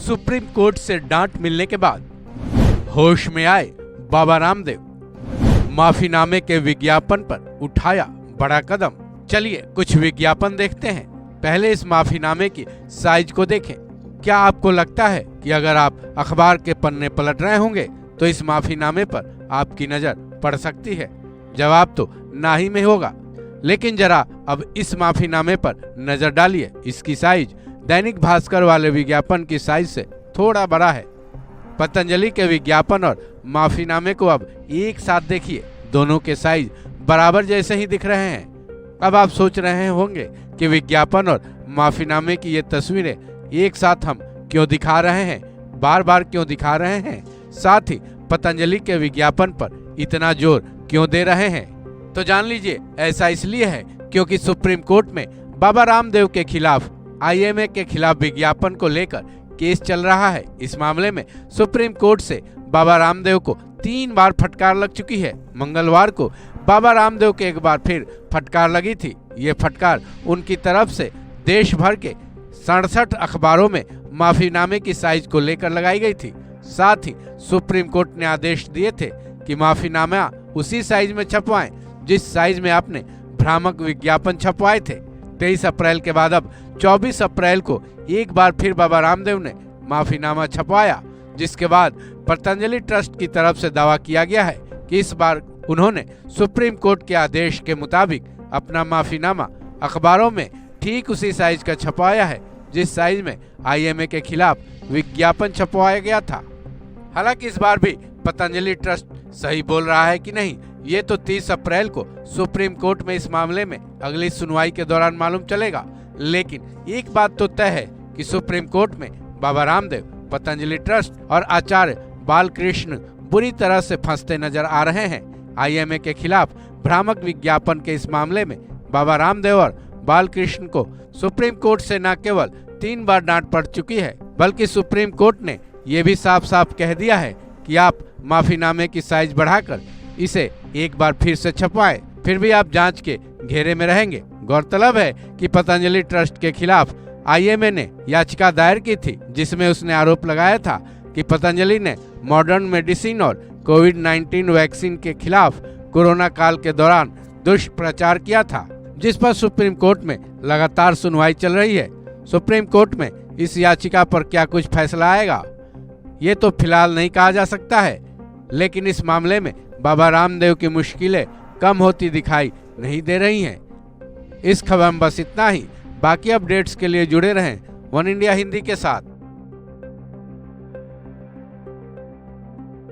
Supreme court से डांट मिलने के बाद होश में आए बाबा रामदेव, माफीनामे के विज्ञापन पर उठाया बड़ा कदम। चलिए कुछ विज्ञापन देखते हैं। पहले इस माफीनामे की साइज को देखें। क्या आपको लगता है कि अगर आप अखबार के पन्ने पलट रहे होंगे तो इस माफीनामे पर आपकी नजर पड़ सकती है? जवाब तो ना ही में होगा। लेकिन जरा अब इस माफीनामे पर नजर डालिए। इसकी साइज दैनिक भास्कर वाले विज्ञापन की साइज से थोड़ा बड़ा है। पतंजलि के विज्ञापन और माफीनामे को अब एक साथ देखिए। दोनों के साइज बराबर जैसे ही दिख रहे हैं। अब आप सोच रहे होंगे कि विज्ञापन और माफीनामे की ये तस्वीरें एक साथ हम क्यों दिखा रहे हैं, बार बार क्यों दिखा रहे हैं, साथ ही पतंजलि के विज्ञापन पर इतना जोर क्यों दे रहे हैं? तो जान लीजिए, ऐसा इसलिए है क्योंकि सुप्रीम कोर्ट में बाबा रामदेव के खिलाफ आईएमए के खिलाफ विज्ञापन को लेकर केस चल रहा है। इस मामले में सुप्रीम कोर्ट से बाबा रामदेव को 3 बार फटकार लग चुकी है। मंगलवार को बाबा रामदेव के एक बार फिर फटकार लगी थी। ये फटकार उनकी तरफ से देश भर के 67 अखबारों में माफीनामे की साइज को लेकर लगाई गई थी। साथ ही सुप्रीम कोर्ट ने आदेश दिए थे कि माफीनामा उसी साइज में छपवाएं जिस साइज में आपने भ्रामक विज्ञापन छपवाए थे। 23 अप्रैल के बाद अब 24 अप्रैल को एक बार फिर बाबा रामदेव ने माफीनामा छपवाया, जिसके बाद पतंजलि ट्रस्ट की तरफ से दावा किया गया है कि इस बार उन्होंने सुप्रीम कोर्ट के आदेश के मुताबिक अपना माफीनामा अखबारों में ठीक उसी साइज का छपवाया है जिस साइज में आईएमए के खिलाफ विज्ञापन छपवाया गया था। हालांकि इस बार भी पतंजलि ट्रस्ट सही बोल रहा है कि नहीं, ये तो 30 अप्रैल को सुप्रीम कोर्ट में इस मामले में अगली सुनवाई के दौरान मालूम चलेगा। लेकिन एक बात तो तय है कि सुप्रीम कोर्ट में बाबा रामदेव, पतंजलि ट्रस्ट और आचार्य बालकृष्ण बुरी तरह से फंसते नजर आ रहे हैं। आईएमए के खिलाफ भ्रामक विज्ञापन के इस मामले में बाबा रामदेव और बालकृष्ण को सुप्रीम कोर्ट से न केवल 3 बार डांट पड़ चुकी है, बल्कि सुप्रीम कोर्ट ने ये भी साफ साफ कह दिया है कि आप माफीनामे की साइज बढ़ाकर इसे एक बार फिर से छपवाएं, फिर भी आप जांच के घेरे में रहेंगे। गौरतलब है कि पतंजलि ट्रस्ट के खिलाफ आईएमए ने याचिका दायर की थी, जिसमें उसने आरोप लगाया था कि पतंजलि ने मॉडर्न मेडिसिन और कोविड-19 वैक्सीन के खिलाफ कोरोना काल के दौरान दुष्प्रचार किया था, जिस पर सुप्रीम कोर्ट में लगातार सुनवाई चल रही है। सुप्रीम कोर्ट में इस याचिका पर क्या कुछ फैसला आएगा, ये तो फिलहाल नहीं कहा जा सकता है। लेकिन इस मामले में बाबा रामदेव की मुश्किलें कम होती दिखाई नहीं दे रही हैं। इस खबर में बस इतना ही। बाकी अपडेट्स के लिए जुड़े रहें वन इंडिया हिंदी के साथ।